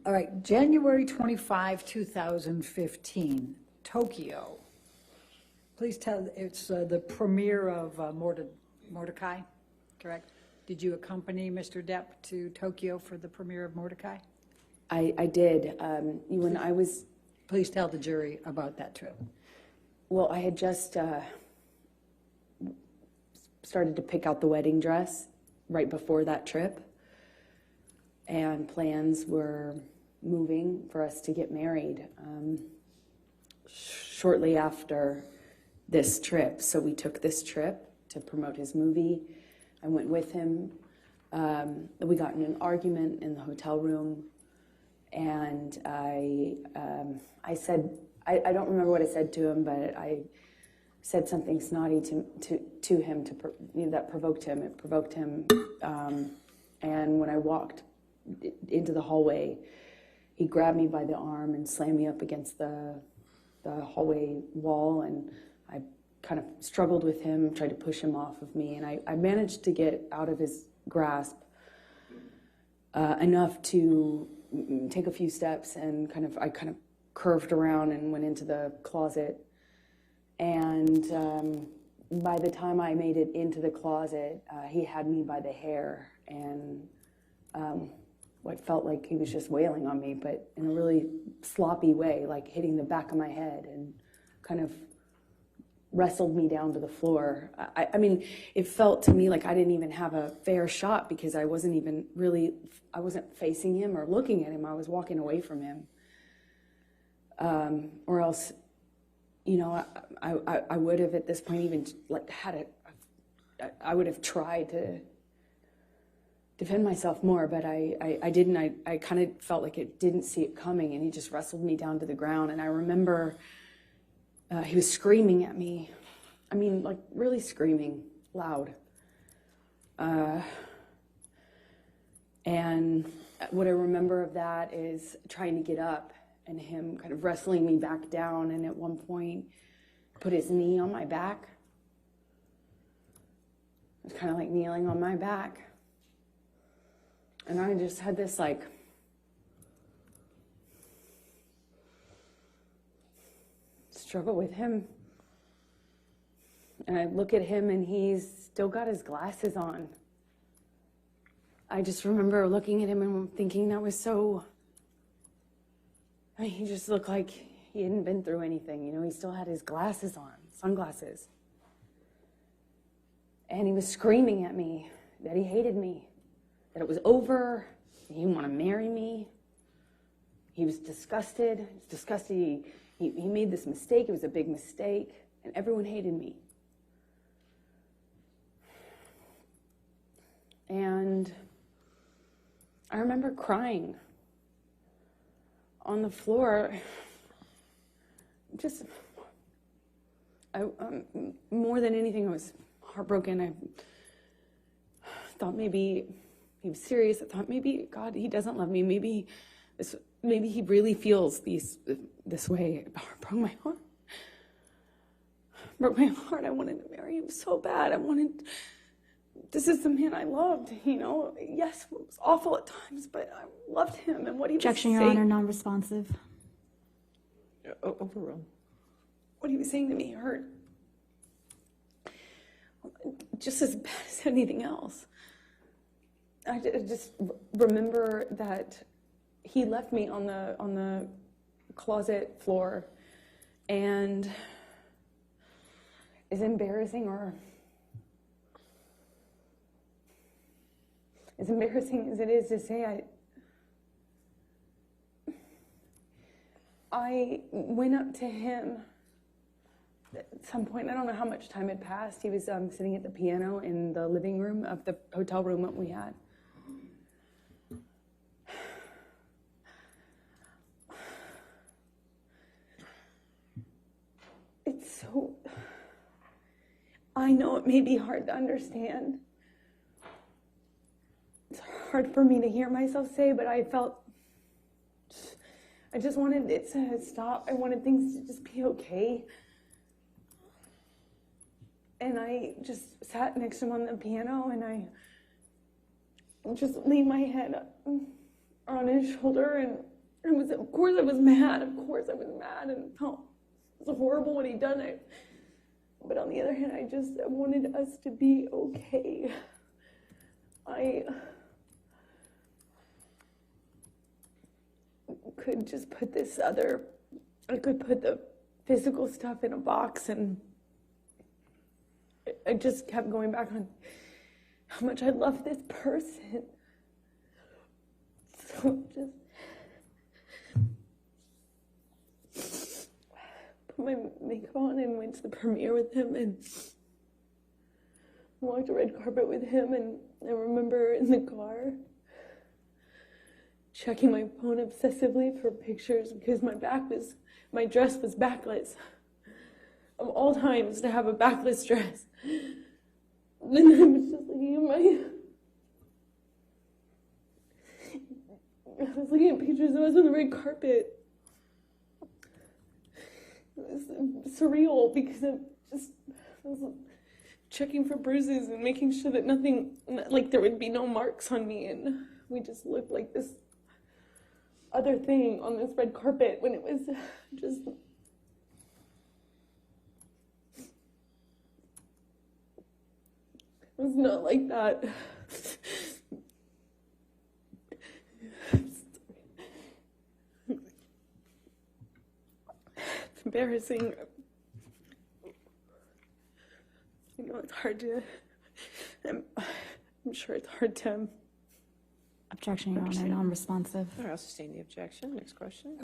All right, January 25, 2015, Tokyo. Please tell, it's the premiere of Mordecai, correct? Did you accompany Mr. Depp to Tokyo for the premiere of Mordecai? I did. When I was... Please tell the jury about that trip. Well, I had just started to pick out the wedding dress right before that trip, and plans were moving for us to get married shortly after this trip. So we took this trip to promote his movie. I went with him. We got in an argument in the hotel room, and I said, I don't remember what I said to him, but I said something snotty to him that provoked him. It provoked him, and when I walked into the hallway, he grabbed me by the arm and slammed me up against the hallway wall, and I kind of struggled with him, tried to push him off of me, and I managed to get out of his grasp enough to take a few steps, and I kind of curved around and went into the closet. And by the time I made it into the closet, he had me by the hair, and what felt like he was just wailing on me, but in a really sloppy way, like hitting the back of my head, and kind of wrestled me down to the floor. I mean, it felt to me like I didn't even have a fair shot, because I wasn't facing him or looking at him. I was walking away from him. Or else, you know, I would have at this point even I would have tried to defend myself more, but I didn't. I kind of felt like it didn't see it coming, and he just wrestled me down to the ground. And I remember he was screaming at me. I mean, like really screaming loud. And what I remember of that is trying to get up and him kind of wrestling me back down, and at one point put his knee on my back. It was kind of like kneeling on my back. And I just had this like struggle with him. And I look at him, and he's still got his glasses on. I just remember looking at him and thinking that was so... I mean, he just looked like he hadn't been through anything. You know, he still had his glasses on, sunglasses. And he was screaming at me that he hated me, that it was over, he didn't want to marry me. He was disgusted. He was disgusted. He made this mistake. It was a big mistake, and everyone hated me. And I remember crying on the floor. Just, more than anything, I was heartbroken. I thought maybe he was serious. I thought maybe, God, he doesn't love me. Maybe he really feels this way. It broke my heart. Broke my heart. I wanted to marry him so bad. This is the man I loved, you know. Yes, it was awful at times, but I loved him, and what he was saying. Objection, Your Honor, non-responsive. Overruled. What he was saying to me hurt just as bad as anything else. I just remember that he left me on the closet floor, and as embarrassing as it is to say, I went up to him at some point. I don't know how much time had passed. He was sitting at the piano in the living room of the hotel room that we had. I know it may be hard to understand. It's hard for me to hear myself say, but I just wanted it to stop. I wanted things to just be okay. And I just sat next to him on the piano, and I just leaned my head up on his shoulder, and of course I was mad, and felt it was horrible what he'd done. But on the other hand, I wanted us to be okay. I could just put I could put the physical stuff in a box, and I just kept going back on how much I love this person. So just put my makeup on and went to the premiere with him and walked the red carpet with him. And I remember in the car checking my phone obsessively for pictures because my dress was backless. Of all times to have a backless dress. And then I was just looking at pictures of us on the red carpet. It was surreal because I was checking for bruises and making sure that nothing, like there would be no marks on me, and we just looked like this other thing on this red carpet when it was just... It was not like that. It's embarrassing. You know, it's hard to... I'm sure it's hard to... Objection, Your Honor, non-responsive. I'll sustain the objection. Next question.